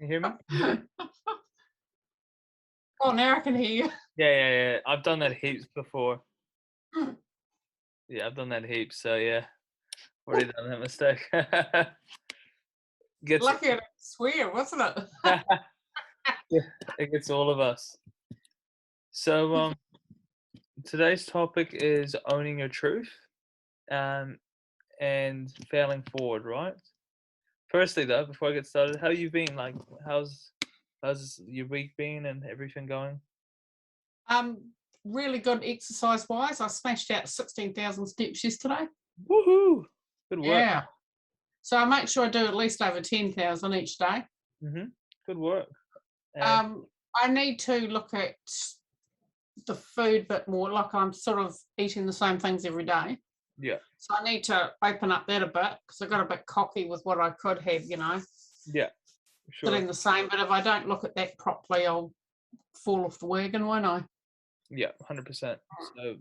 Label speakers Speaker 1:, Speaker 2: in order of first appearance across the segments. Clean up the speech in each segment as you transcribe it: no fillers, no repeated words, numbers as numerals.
Speaker 1: You hear me?
Speaker 2: Oh, now I can hear
Speaker 1: Yeah. I've done that heaps before.
Speaker 2: you.
Speaker 1: Yeah, I've done that heaps. So yeah, already done that mistake. Gets
Speaker 2: Lucky I didn't swear, wasn't it?
Speaker 1: yeah, it gets all of us. So today's topic is owning your truth, um, and failing forward. Right. Firstly, though, before I get started, how you been? Like, how's your week been and everything going?
Speaker 2: Um, really good exercise wise. I smashed out 16,000 steps yesterday.
Speaker 1: Woohoo! Good work.
Speaker 2: Yeah. So I make sure I do at least over 10,000 each day.
Speaker 1: Good work. And
Speaker 2: Um, I need to look at the food a bit more. Like I'm sort of eating the same things every day.
Speaker 1: yeah,
Speaker 2: So I need to open up that a bit because I got a bit cocky with what I could have,
Speaker 1: yeah, sure.
Speaker 2: sitting the same. But if I don't look at that properly, I'll fall off the wagon, won't I?
Speaker 1: Yeah, 100%. So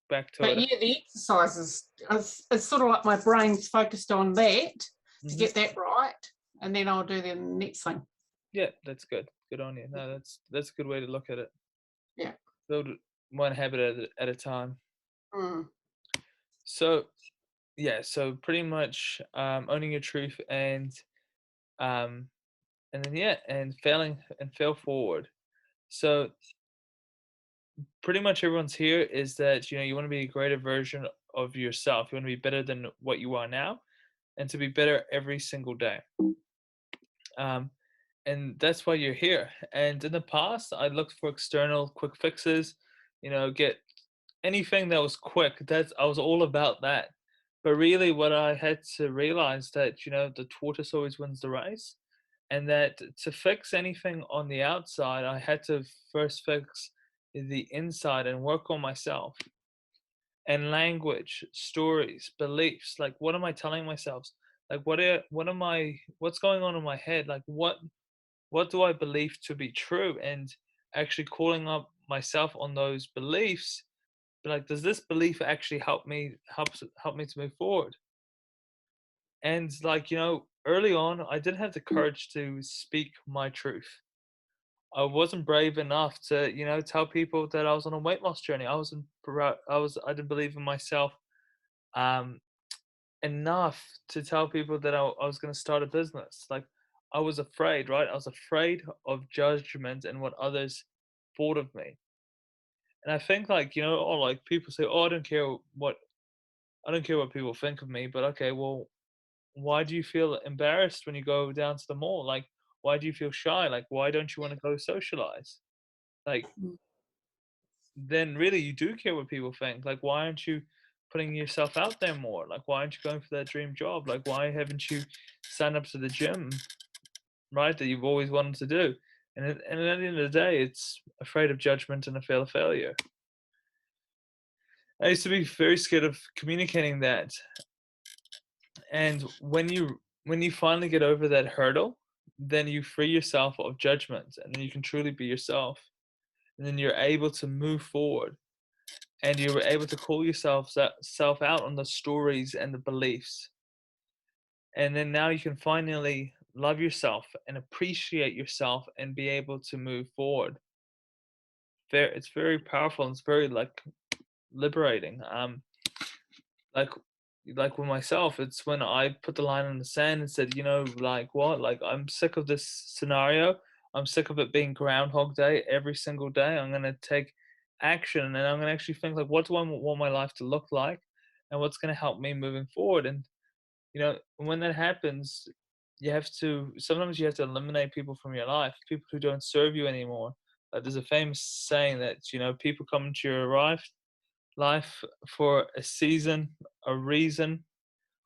Speaker 1: back to
Speaker 2: But
Speaker 1: it.
Speaker 2: yeah, the exercises, it's sort of like my brain's focused on that to
Speaker 1: Mhm.
Speaker 2: get that right, and then I'll do the next thing.
Speaker 1: Yeah, that's good. Good on you. No, that's a good way to look at it.
Speaker 2: Yeah.
Speaker 1: Build one habit at a time.
Speaker 2: Mm.
Speaker 1: So yeah, so pretty much owning your truth um and then yeah, and failing and fail forward. So pretty much everyone's here is that you want to be a greater version of yourself. You want to be better than what you are now and to be better every single day. Um, and that's why you're here. And in the past, I looked for external quick fixes, get anything that was quick. That's I was all about that. But really, what I had to realize that the tortoise always wins the race, and that to fix anything on the outside, I had to first fix the inside and work on myself and language, stories, beliefs. Like, what am I telling myself? Like, what's going on in my head? Like, what do I believe to be true? And actually calling up myself on those beliefs, like, does this belief actually help me to move forward? And like, early on, I didn't have the courage to speak my truth. I wasn't brave enough to, tell people that I was on a weight loss journey. I didn't believe in myself um enough to tell people that I was going to start a business. Like, I was afraid, right? I was afraid of judgment and what others thought of me. And I think, like, or like people say, "Oh, I don't care what people think of me." But okay, well, why do you feel embarrassed when you go down to the mall? Like, why do you feel shy? Like, why don't you want to go socialize? Like, then really you do care what people think. Like, why aren't you putting yourself out there more? Like, why aren't you going for that dream job? Like, why haven't you signed up to the gym, right? That you've always wanted to do. And at the end of the day, it's afraid of judgment and a failure. I used to be very scared of communicating that. And when you finally get over that hurdle, then you free yourself of judgment and then you can truly be yourself. And then you're able to move forward and you were able to call yourself self out on the stories and the beliefs. And then now you can finally love yourself and appreciate yourself and be able to move forward. It's very powerful and it's very like liberating. Like with myself, it's when I put the line in the sand and said, like what? Like, I'm sick of this scenario. I'm sick of it being Groundhog Day every single day. I'm gonna take action and I'm gonna actually think, like, what do I want my life to look like, and what's gonna help me moving forward. And when that happens, sometimes you have to eliminate people from your life, people who don't serve you anymore. There's a famous saying that people come into your life for a season, a reason,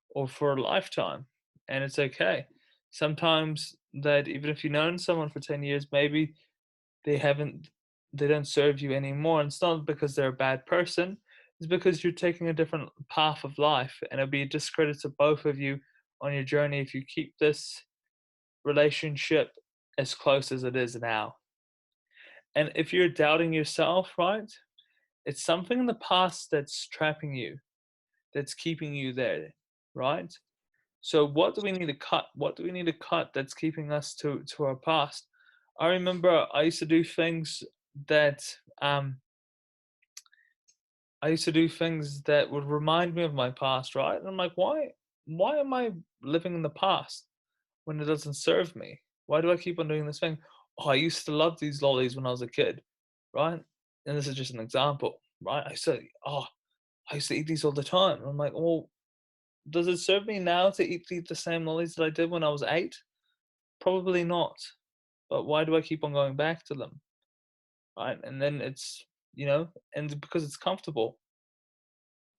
Speaker 1: or for a lifetime, and it's okay. Sometimes that even if you've known someone for 10 years, maybe they haven't they don't serve you anymore. And it's not because they're a bad person, it's because you're taking a different path of life, and it'll be a discredit to both of you on your journey if you keep this relationship as close as it is now. And if you're doubting yourself, right, it's something in the past that's trapping you, that's keeping you there, right? So what do we need to cut? What do we need to cut that's keeping us to our past? I remember I used to do things that I used to do things that would remind me of my past, right? And I'm like, why am I living in the past when it doesn't serve me? Why do I keep on doing this thing? Oh, I used to love these lollies when I was a kid, right? And this is just an example, right? I used to eat these all the time. I'm like, well, does it serve me now to eat the same lollies that I did when I was 8? Probably not. But why do I keep on going back to them, right? And then it's, and because it's comfortable.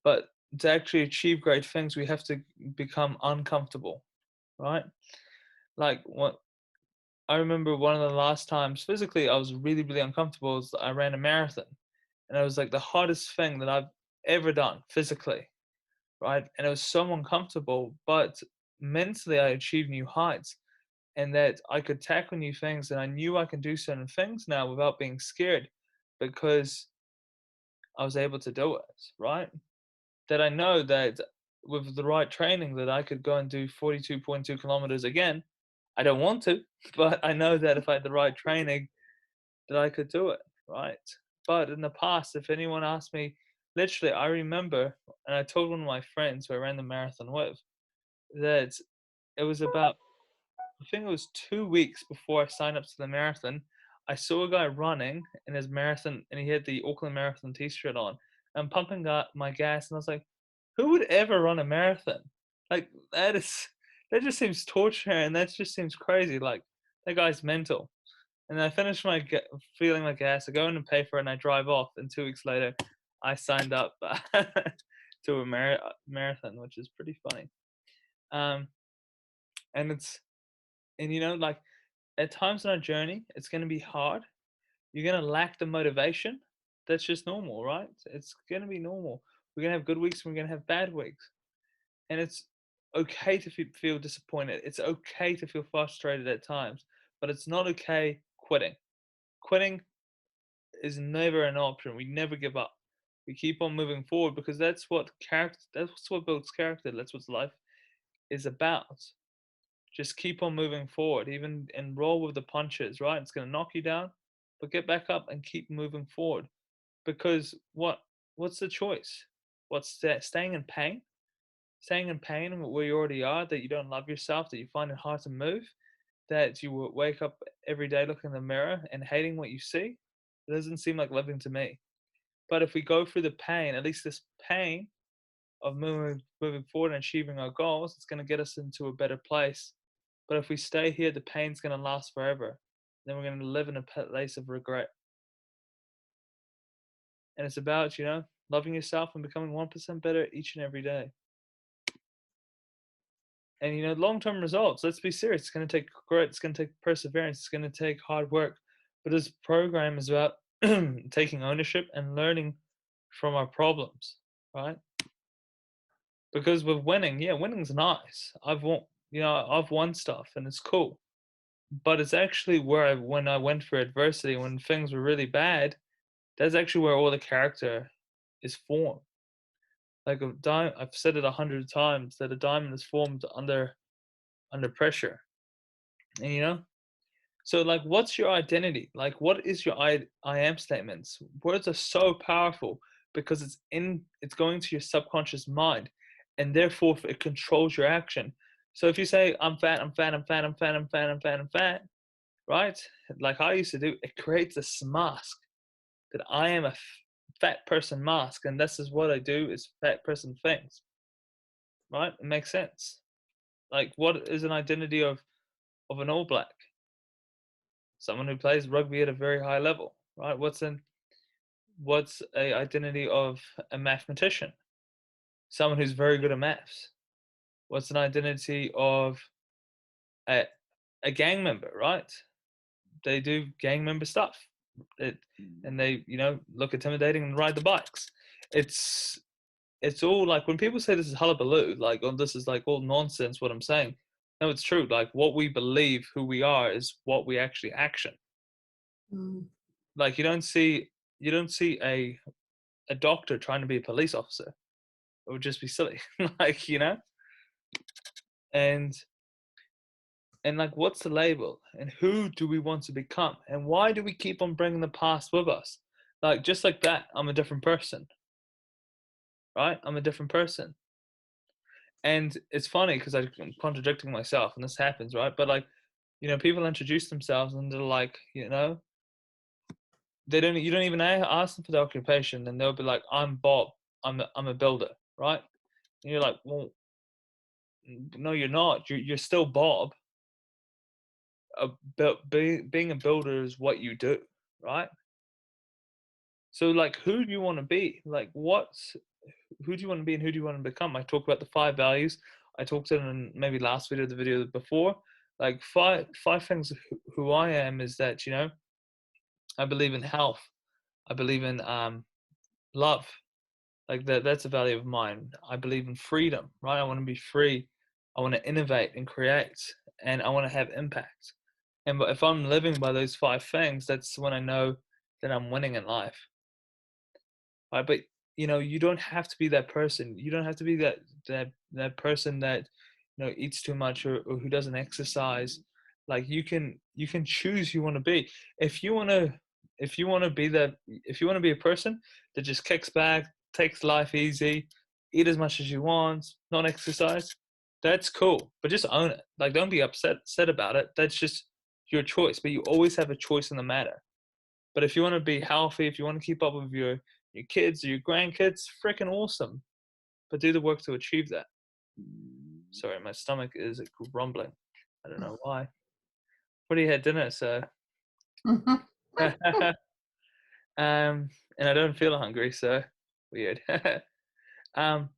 Speaker 1: But to actually achieve great things, we have to become uncomfortable, right? Like what I remember one of the last times physically I was really, really uncomfortable was I ran a marathon. And it was like the hardest thing that I've ever done physically, right? And it was so uncomfortable, but mentally I achieved new heights and that I could tackle new things and I knew I can do certain things now without being scared because I was able to do it, right? That I know that with the right training that I could go and do 42.2 kilometers again. I don't want to, but I know that if I had the right training, that I could do it, right? But in the past, if anyone asked me, literally, I remember, and I told one of my friends who I ran the marathon with, that it was about, I think it was 2 weeks before I signed up to the marathon. I saw a guy running in his marathon, and he had the Auckland Marathon T-shirt on. I'm pumping my gas, and I was like, "Who would ever run a marathon? Like that just seems torture, and that just seems crazy. Like that guy's mental." And I finish feeling my gas. I go in and pay for it, and I drive off. And 2 weeks later, I signed up to a marathon, which is pretty funny. Um, and like at times in our journey, it's going to be hard. You're going to lack the motivation. That's just normal, right? It's going to be normal. We're going to have good weeks and we're going to have bad weeks. And it's okay to feel disappointed. It's okay to feel frustrated at times, but it's not okay quitting. Quitting is never an option. We never give up. We keep on moving forward because that's what builds character. That's what life is about. Just keep on moving forward, even and roll with the punches, right? It's going to knock you down, but get back up and keep moving forward. Because what's the choice? What's that? Staying in pain? Staying in pain where you already are, that you don't love yourself, that you find it hard to move, that you wake up every day looking in the mirror and hating what you see? It doesn't seem like living to me. But if we go through the pain, at least this pain of moving forward and achieving our goals, it's going to get us into a better place. But if we stay here, the pain's going to last forever. Then we're going to live in a place of regret. And it's about, loving yourself and becoming 1% better each and every day. And, long-term results, let's be serious. It's going to take grit. It's going to take perseverance. It's going to take hard work. But this program is about taking ownership and learning from our problems, right? Because with winning, yeah, winning's nice. I've won stuff and it's cool. But it's actually when I went through adversity, when things were really bad, that's actually where all the character is formed. Like I've said it 100 times that a diamond is formed under pressure. And so like, what's your identity? Like, what is your I am statements? Words are so powerful because it's going to your subconscious mind, and therefore it controls your action. So if you say I'm fat, I'm fat, I'm fat, I'm fat, I'm fat, I'm fat, I'm fat, right? Like I used to do, it creates this mask that I am a fat person mask, and this is what I do is fat person things, right? It makes sense. Like, what is an identity of an All Black? Someone who plays rugby at a very high level, right? What's a identity of a mathematician? Someone who's very good at maths. What's an identity of a, a gang member, right? They do gang member stuff. And they, look intimidating and ride the bikes. It's it's all like when people say this is hullabaloo, like, oh, this is like all nonsense. What I'm saying, no, it's true. Like what we believe, who we are, is what we actually action.
Speaker 2: Mm.
Speaker 1: Like you don't see a doctor trying to be a police officer. It would just be silly. Like, and like, what's the label, and who do we want to become, and why do we keep on bringing the past with us? Like, just like that, I'm a different person, right? I'm a different person. And it's funny because I'm contradicting myself, and this happens, right? But like, people introduce themselves, and they're like, they don't. You don't even ask them for the occupation, and they'll be like, "I'm Bob. I'm a builder," right? And you're like, "Well, no, you're not. You're still Bob. Being a builder is what you do, right? So like, who do you want to be? Like, who do you want to be, and who do you want to become? I talk about the 5 values. I talked in maybe last video, the video before. Like, five things who I am is that, I believe in health. I believe in love. Like, that's a value of mine. I believe in freedom, right? I want to be free. I want to innovate and create, and I want to have impact. And if I'm living by those 5 things, that's when I know that I'm winning in life. Right? But you don't have to be that person. You don't have to be that person that eats too much, or who doesn't exercise. Like, you can choose who you want to be. If you want to if you want to be a person that just kicks back, takes life easy, eat as much as you want, not exercise, that's cool. But just own it. Like, don't be upset about it. That's just your choice. But you always have a choice in the matter. But if you want to be healthy, if you want to keep up with your kids or your grandkids, freaking awesome. But do the work to achieve that. Sorry, my stomach is rumbling. I don't know why. What do you had dinner, sir? And I don't feel hungry, so weird. um,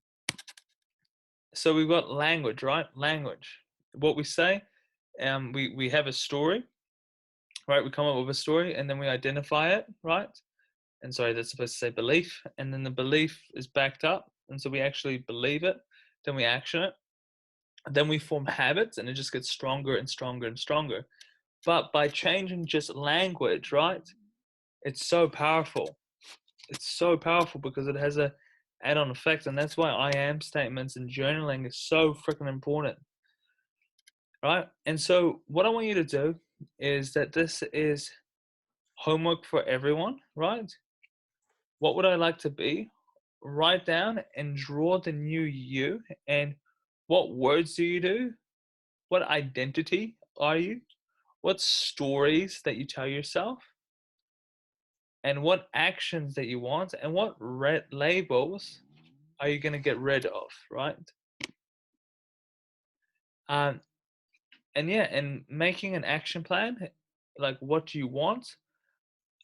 Speaker 1: so we've got language, right? Language. What we say, we have a story, right? We come up with a story, and then we identify it, right? And sorry, that's supposed to say belief, and then the belief is backed up, and so we actually believe it, then we action it, then we form habits, and it just gets stronger and stronger and stronger. But by changing just language, right, it's so powerful. It's so powerful because it has a add-on effect, and that's why I am statements and journaling is so freaking important, right? And so what I want you to do is that this is homework for everyone, right? What would I like to be? Write down and draw the new you. And what words do you do? What identity are you? What stories that you tell yourself? And what actions that you want? And what red labels are you going to get rid of, right? Um, and yeah, and making an action plan, like, what do you want,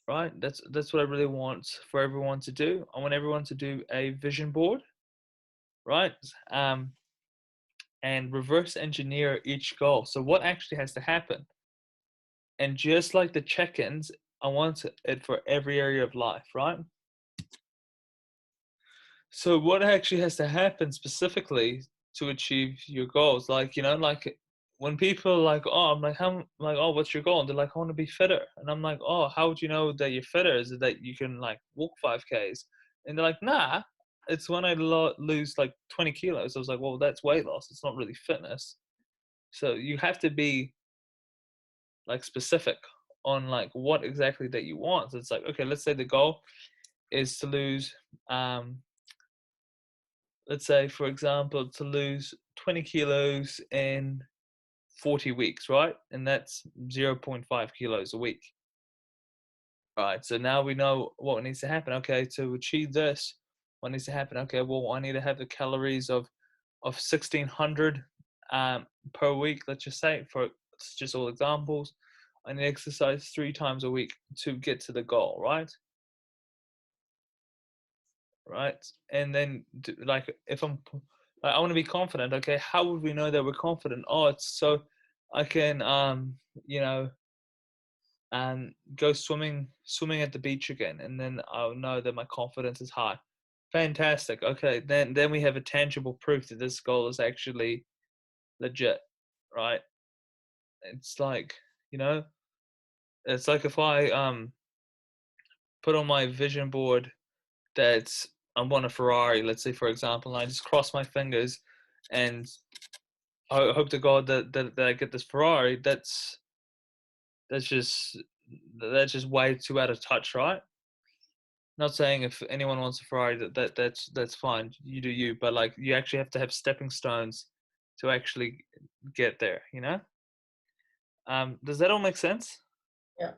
Speaker 1: right? That's what I really want for everyone to do. I want everyone to do a vision board, right? And reverse engineer each goal. So what actually has to happen? And just like the check-ins, I want it for every area of life, right? So what actually has to happen specifically to achieve your goals? Like, like, when people are like, oh, I'm like, oh, what's your goal? And they're like, I want to be fitter. And I'm like, oh, how would you know that you're fitter? Is it that you can like walk 5Ks? And they're like, nah, it's when I lose like 20 kilos. I was like, well, that's weight loss. It's not really fitness. So you have to be like specific on like what exactly that you want. So it's like, okay, let's say the goal is to lose, let's say, for example, to lose 20 kilos in 40 weeks, right? And that's 0.5 kilos a week. All right, so now we know what needs to happen. Okay, to achieve this, what needs to happen? Okay, well, I need to have the calories of 1600 per week, let's just say, for just all examples. I need to exercise 3 times a week to get to the goal, right? Right. And then, like, if I want to be confident. Okay, how would we know that we're confident? Oh, it's so I can, you know, go swimming at the beach again, and then I'll know that my confidence is high. Fantastic. Okay, then we have a tangible proof that this goal is actually legit, right? It's like, you know, it's like if I put on my vision board that I want a Ferrari, let's say, for example, and I just cross my fingers and I hope to God that I get this Ferrari. That's just that's just way too out of touch, right? Not saying if anyone wants a Ferrari that's fine. You do you, but like you actually have to have stepping stones to actually get there. You know? Does that all make sense?
Speaker 2: Yeah.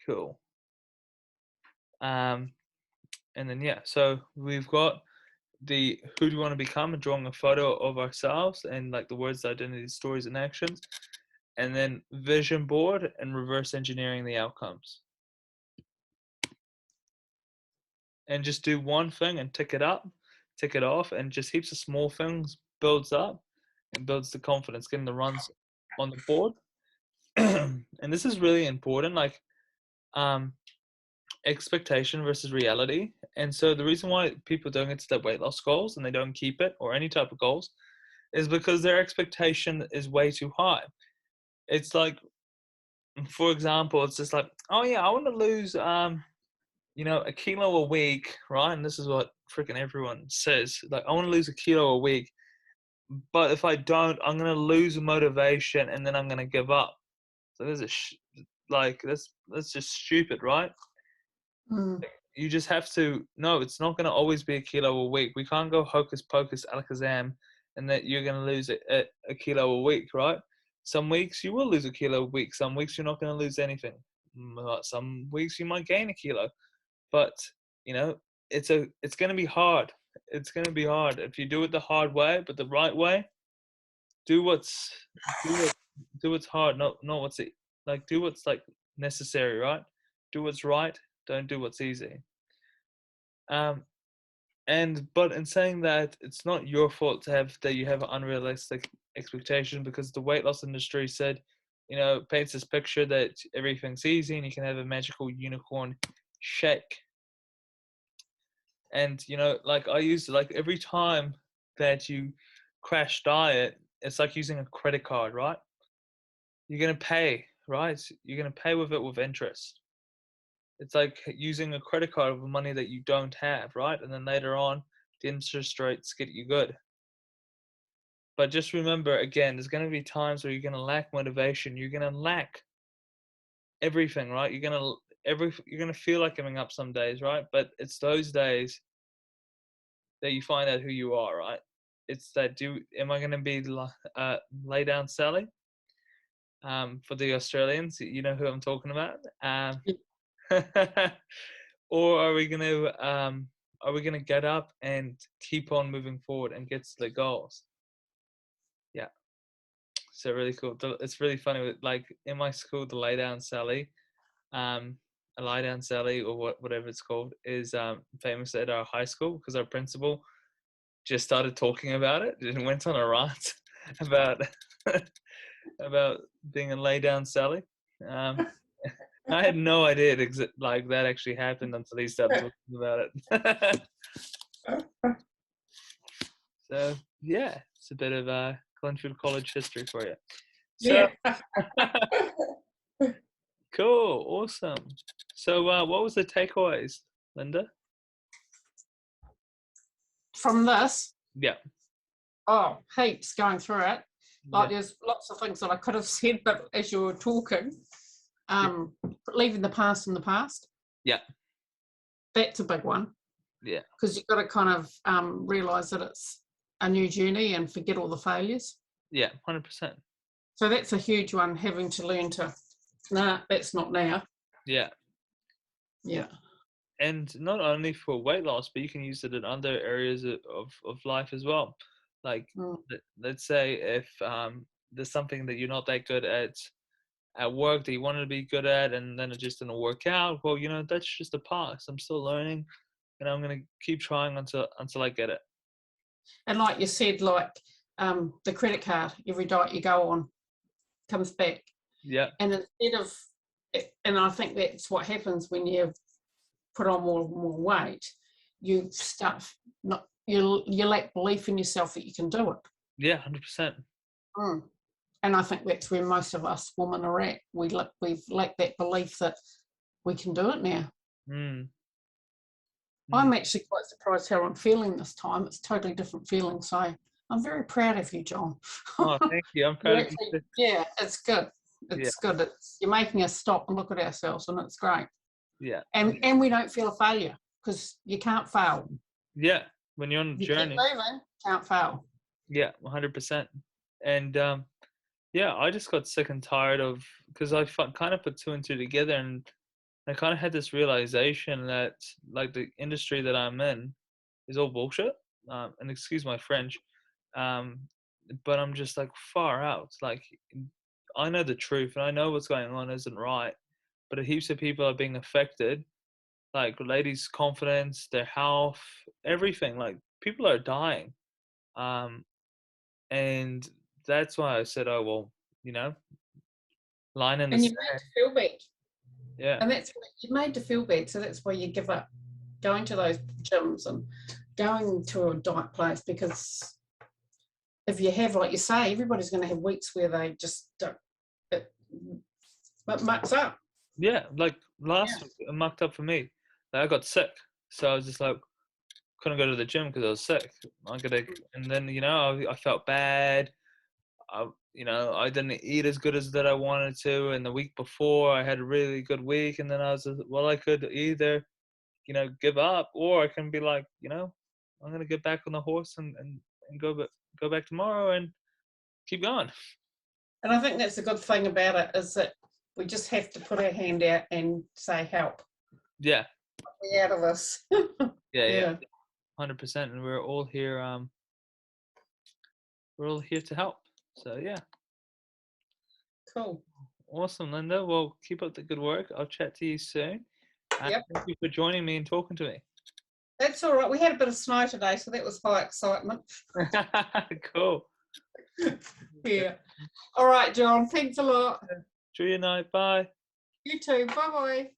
Speaker 1: Cool. And then yeah, so we've got the who do you want to become and drawing a photo of ourselves and like the words, identity, stories, and actions, and then vision board and reverse engineering the outcomes. And just do one thing and tick it up, tick it off, and just heaps of small things builds up and builds the confidence, getting the runs on the board. And this is really important, like um, expectation versus reality. And so the reason why people don't get to their weight loss goals and they don't keep it or any type of goals is because their expectation is way too high. It's like, for example, it's just like, oh yeah, I want to lose a kilo a week, right? And this is what freaking everyone says. Like, I want to lose a kilo a week, but if I don't, I'm gonna lose motivation, and then I'm gonna give up. So there's that's just stupid, right?
Speaker 2: Mm.
Speaker 1: You just have to no. It's not gonna always be a kilo a week. We can't go hocus pocus alakazam, and that you're gonna lose a kilo a week, right? Some weeks you will lose a kilo a week. Some weeks you're not gonna lose anything. Some weeks you might gain a kilo. But it's going to be hard. It's going to be hard if you do it the hard way, but the right way. Do what's do what do what's hard, not what's like. Do what's like necessary, right? Do what's right. Don't do what's easy. Um, but in saying that, it's not your fault that you have an unrealistic expectation, because the weight loss industry said, paints this picture that everything's easy and you can have a magical unicorn shake. And like I use, like, every time that you crash diet, it's like using a credit card, right? You're gonna pay, right? You're gonna pay with it with interest. It's like using a credit card with money that you don't have, right? And then later on, the interest rates get you good. But just remember, again, there's gonna be times where you're gonna lack motivation. You're gonna lack everything, right? You're gonna feel like giving up some days, right? But it's those days that you find out who you are, right? It's that am I going to be lay down Sally? For the Australians, you know who I'm talking about. Or are we gonna get up and keep on moving forward and get to the goals? Yeah, so really cool. It's really funny with, like, in my school, the lay down Sally, a lie down Sally, or whatever it's called, is famous at our high school because our principal just started talking about it and went on a rant about about being a lay down Sally. I had no idea like that actually happened until he started talking about it. So yeah, it's a bit of Glenfield College history for you. So
Speaker 2: Yeah.
Speaker 1: cool, awesome. So what was the takeaways, Linda?
Speaker 2: From this,
Speaker 1: Yeah,
Speaker 2: oh, heaps going through it. Like,
Speaker 1: yeah,
Speaker 2: there's lots of things that I could have said, but as you were talking,
Speaker 1: yeah,
Speaker 2: leaving the past in the past,
Speaker 1: yeah,
Speaker 2: that's a big one,
Speaker 1: yeah,
Speaker 2: because you've got to kind of realise that it's a new journey and forget all the failures.
Speaker 1: yeah, 100%.
Speaker 2: So that's a huge one, having to learn to, nah, that's not now.
Speaker 1: Yeah.
Speaker 2: Yeah.
Speaker 1: And not only for weight loss, but you can use it in other areas of life as well. Like,
Speaker 2: Mm.
Speaker 1: let's say if there's something that you're not that good at work that you wanted to be good at, and then it just didn't work out. Well, that's just a past. I'm still learning, and I'm gonna keep trying until I get it.
Speaker 2: And like you said, like the credit card, every diet you go on comes back.
Speaker 1: Yeah,
Speaker 2: And instead of, and I think that's what happens when you put on more weight, you start not, you lack belief in yourself that you can do it.
Speaker 1: yeah, 100%.
Speaker 2: Mm. And I think that's where most of us women are at. We've lacked that belief that we can do it now.
Speaker 1: Mm. Mm.
Speaker 2: I'm actually quite surprised how I'm feeling this time. It's a totally different feeling. So I'm very proud of you, John.
Speaker 1: Oh, thank you. I'm
Speaker 2: You're
Speaker 1: proud of you
Speaker 2: actually,
Speaker 1: too.
Speaker 2: yeah, it's good.
Speaker 1: Yeah,
Speaker 2: It's good. You're making us stop and look at ourselves, and it's great.
Speaker 1: yeah,
Speaker 2: And we don't feel a failure because you can't fail.
Speaker 1: yeah. When you're on the
Speaker 2: If you keep
Speaker 1: journey,
Speaker 2: moving, can't fail.
Speaker 1: yeah, 100%. And yeah, I just got sick and tired of because kind of put two and two together, and I kind of had this realization that like the industry that I'm in is all bullshit. And excuse my French, um, but I'm just like far out. Like I know the truth and I know what's going on isn't right, but heaps of people are being affected. Like ladies' confidence, their health, everything. Like people are dying, um, and that's why I said, oh well, you know, line in the
Speaker 2: And you're made
Speaker 1: sand.
Speaker 2: to feel bad.
Speaker 1: Yeah,
Speaker 2: And that's what you're made to feel bad. So that's why you give up going to those gyms and going to a diet place, because if you have, like you say, everybody's going to have weeks where they just don't, it mucks up.
Speaker 1: yeah. Like
Speaker 2: Yeah.
Speaker 1: last week, it mucked up for me. Like, I got sick, so I was just like couldn't go to the gym because I was sick. I gotta, and then I felt bad. I didn't eat as good as that I wanted to. And the week before, I had a really good week, and then I was well, I could either give up, or I can be like, I'm gonna get back on the horse and go back tomorrow and keep going.
Speaker 2: And I think that's the good thing about it, is that we just have to put our hand out and say, help,
Speaker 1: Yeah,
Speaker 2: me out of this.
Speaker 1: yeah,
Speaker 2: Yeah,
Speaker 1: 100%. And we're all here to help. So yeah,
Speaker 2: cool.
Speaker 1: awesome, Linda. Well, keep up the good work. I'll chat to you soon. And
Speaker 2: Yep,
Speaker 1: thank you for joining me and talking to me.
Speaker 2: that's all right. We had a bit of snow today, so that was high excitement.
Speaker 1: Cool.
Speaker 2: Yeah. All right, John. Thanks a lot.
Speaker 1: Enjoy your night. Bye.
Speaker 2: You too. Bye bye.